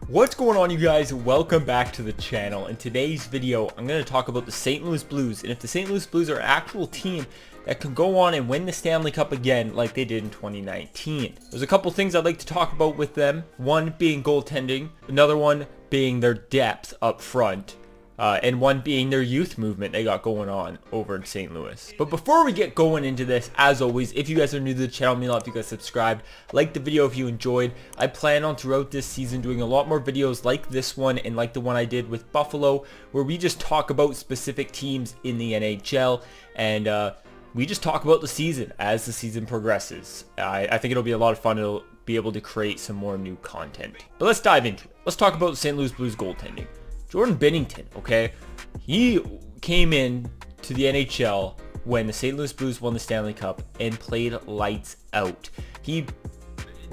What's going on, you guys? Welcome back to the channel. In today's video, I'm going to talk about the St. Louis Blues and if the St. Louis Blues are an actual team that can go on and win the Stanley Cup again like they did in 2019. There's a couple things I'd like to talk about with them. One being goaltending, another one being their depth up front, and one being their youth movement they got going on over in St. Louis. But before we get going into this, as always, if you guys are new to the channel, mean a lot if you guys subscribed, like the video if you enjoyed. I plan on throughout this season doing a lot more videos like this one and like the one I did with Buffalo, where we just talk about specific teams in the NHL and we just talk about the season as the season progresses. I think it'll be a lot of fun. It'll be able to create some more new content. But let's dive into it. Let's talk about the St. Louis Blues goaltending. Jordan Binnington, okay? He came in to the NHL when the St. Louis Blues won the Stanley Cup and played lights out. He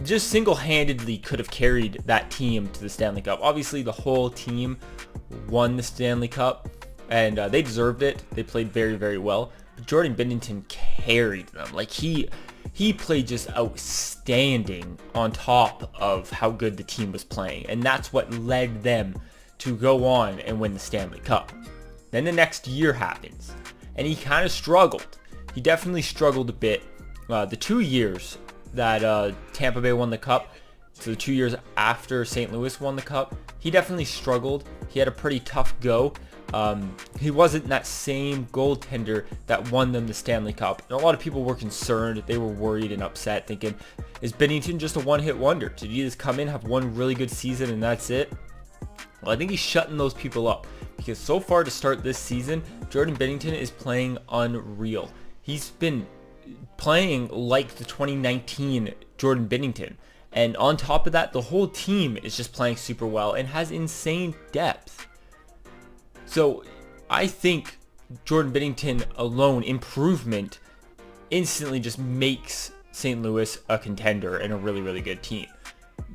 just single-handedly could have carried that team to the Stanley Cup. Obviously, the whole team won the Stanley Cup, and they deserved it. They played very, very well. But Jordan Binnington carried them. Like, he played just outstanding on top of how good the team was playing, and that's what led them to go on and win the Stanley Cup. Then the next year happens, and he kind of struggled. He definitely struggled a bit. The 2 years that Tampa Bay won the Cup, so the 2 years after St. Louis won the Cup, he definitely struggled. He had a pretty tough go. He wasn't that same goaltender that won them the Stanley Cup. And a lot of people were concerned. They were worried and upset, thinking, is Binnington just a one-hit wonder? Did he just come in, have one really good season, and that's it? Well, I think he's shutting those people up, because so far to start this season, Jordan Binnington is playing unreal. He's been playing like the 2019 Jordan Binnington. And on top of that, the whole team is just playing super well and has insane depth. So I think Jordan Binnington alone, improvement, instantly just makes St. Louis a contender and a really, really good team.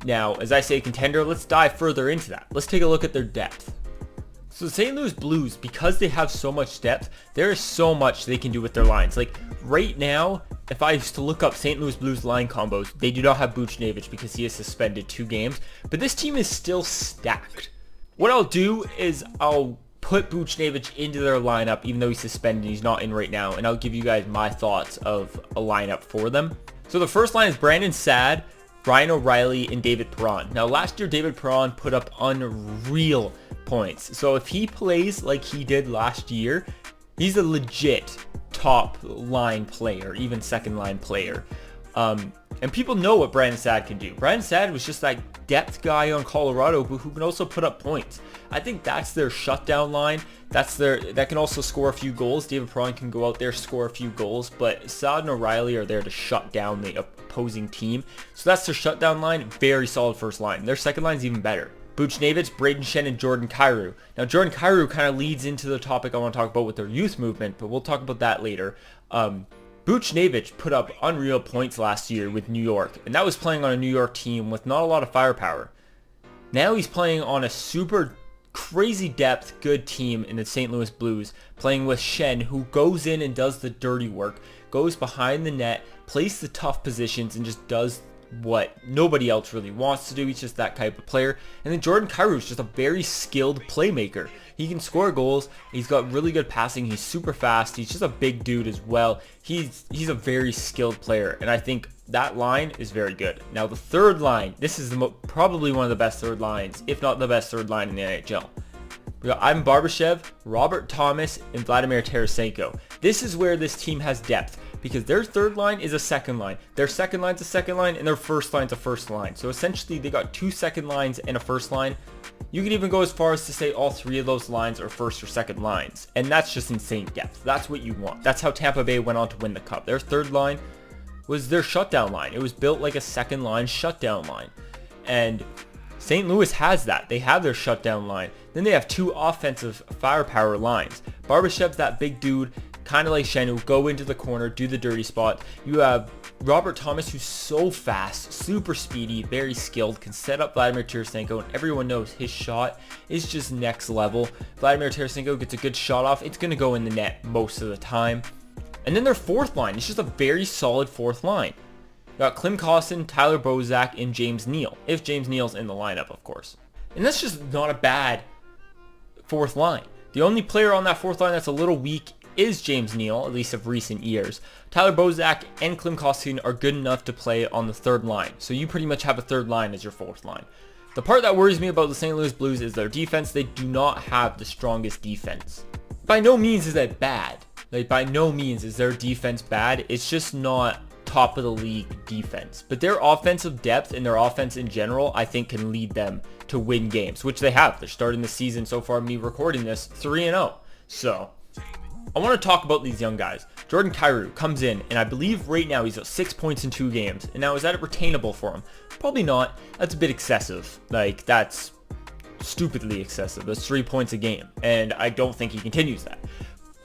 Now, as I say contender, let's dive further into that. Let's take a look at their depth. So the St. Louis Blues, because they have so much depth, there is so much they can do with their lines. Like right now, if I used to look up St. Louis Blues line combos, they do not have Buchnevich because he is suspended 2 games. But this team is still stacked. What I'll do is I'll put Buchnevich into their lineup, even though he's suspended, he's not in right now, and I'll give you guys my thoughts of a lineup for them. So the first line is Brandon Saad, Ryan O'Reilly, and David Perron. Now last year, David Perron put up unreal points. So if he plays like he did last year, he's a legit top line player, even second line player. And people know what Brandon Saad can do. Brandon Saad was just that depth guy on Colorado who can also put up points. I think that's their shutdown line. That can also score a few goals. David Perron can go out there, score a few goals, but Saad and O'Reilly are there to shut down the opposing team. So that's their shutdown line. Very solid first line. Their second line is even better. Buchnevich, Braden Shen, and Jordan Kyrou. Now Jordan Kyrou kind of leads into the topic I want to talk about with their youth movement, but we'll talk about that later. Buchnevich put up unreal points last year with New York, and that was playing on a New York team with not a lot of firepower. Now he's playing on a super crazy depth, good team in the St. Louis Blues, playing with Shen, who goes in and does the dirty work, goes behind the net, plays the tough positions, and just does what nobody else really wants to do. He's just that type of player. And then Jordan Kyrou is just a very skilled playmaker. He can score goals. He's got really good passing. He's super fast. He's just a big dude as well. He's a very skilled player, and I think that line is very good. Now the third line, this is probably one of the best third lines, if not the best third line in the NHL. We got Ivan Barbashev, Robert Thomas, and Vladimir Tarasenko. This is where this team has depth, because their third line is a second line. Their second line's a second line, and their first line's a first line. So essentially, they got 2 second lines and a first line. You could even go as far as to say all 3 of those lines are first or second lines. And that's just insane depth. That's what you want. That's how Tampa Bay went on to win the Cup. Their third line was their shutdown line. It was built like a second line shutdown line. And St. Louis has that. They have their shutdown line. Then they have 2 offensive firepower lines. Barbashev's that big dude, kind of like Shen, who go into the corner, do the dirty spot. You have Robert Thomas, who's so fast, super speedy, very skilled, can set up Vladimir Tarasenko, and everyone knows his shot is just next level. Vladimir Tarasenko gets a good shot off, it's going to go in the net most of the time. And then their fourth line is just a very solid fourth line. Got Klim Kostin, Tyler Bozak, and James Neal, if James Neal's in the lineup, of course. And that's just not a bad fourth line. The only player on that fourth line that's a little weak is James Neal, at least of recent years. Tyler Bozak and Klim Kostin are good enough to play on the third line. So you pretty much have a third line as your fourth line. The part that worries me about the St. Louis Blues is their defense. They do not have the strongest defense. By no means is that bad. Like, by no means is their defense bad. It's just not top of the league defense. But their offensive depth and their offense in general, I think, can lead them to win games, which they have. They're starting the season so far, me recording this, 3-0. So I want to talk about these young guys. Jordan Kyrou comes in, and I believe right now he's at 6 points in 2 games. And now, is that retainable for him? Probably not. That's a bit excessive. Like, that's stupidly excessive. That's 3 points a game, and I don't think he continues that.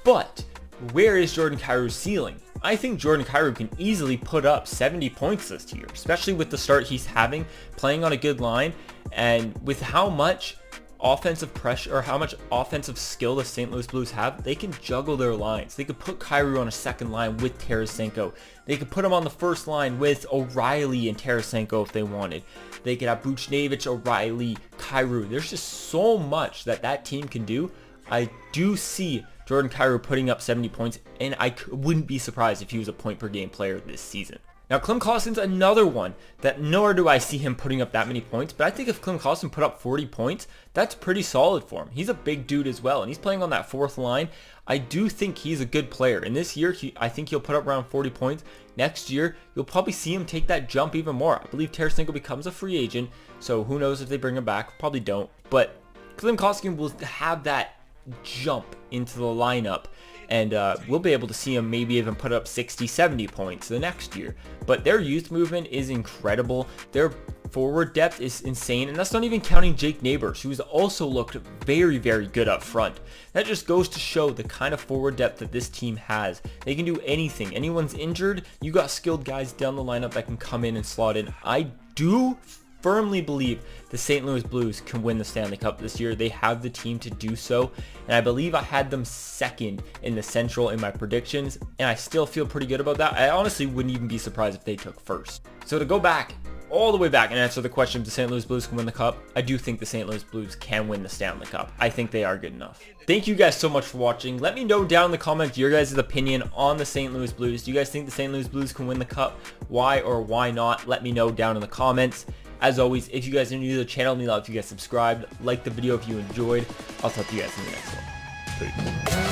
But where is Jordan Kyrou's ceiling? I think Jordan Kyrou can easily put up 70 points this year, especially with the start he's having, playing on a good line, and with how much offensive pressure or how much offensive skill the St. Louis Blues have. They can juggle their lines. They could put Kyrou on a second line with Tarasenko. They could put him on the first line with O'Reilly and Tarasenko if they wanted. They could have Buchnevich, O'Reilly, Kyrou. There's just so much that team can do. I do see Jordan Kyrou putting up 70 points, and I wouldn't be surprised if he was a point per game player this season. Now, Klim Kostin's another one that nor do I see him putting up that many points, but I think if Klim Kostin put up 40 points, that's pretty solid for him. He's a big dude as well, and he's playing on that fourth line. I do think he's a good player, and this year, I think he'll put up around 40 points. Next year, you'll probably see him take that jump even more. I believe Tarasenko becomes a free agent, so who knows if they bring him back. Probably don't, but Klim Kostin will have that jump into the lineup, and we'll be able to see him maybe even put up 60, 70 points the next year. But their youth movement is incredible. Their forward depth is insane, and that's not even counting Jake Neighbors, who's also looked very, very good up front. That just goes to show the kind of forward depth that this team has. They can do anything. Anyone's injured, you got skilled guys down the lineup that can come in and slot in. I do firmly believe the St. Louis Blues can win the Stanley Cup this year. They have the team to do so, and I believe I had them second in the Central in my predictions, and I still feel pretty good about that. I honestly wouldn't even be surprised if they took first. So to go back, all the way back and answer the question if the St. Louis Blues can win the Cup, I do think the St. Louis Blues can win the Stanley Cup. I think they are good enough. Thank you guys so much for watching. Let me know down in the comments your guys' opinion on the St. Louis Blues. Do you guys think the St. Louis Blues can win the Cup? Why or why not? Let me know down in the comments. As always, if you guys are new to the channel, let me know if you guys subscribed, like the video if you enjoyed. I'll talk to you guys in the next one. Peace.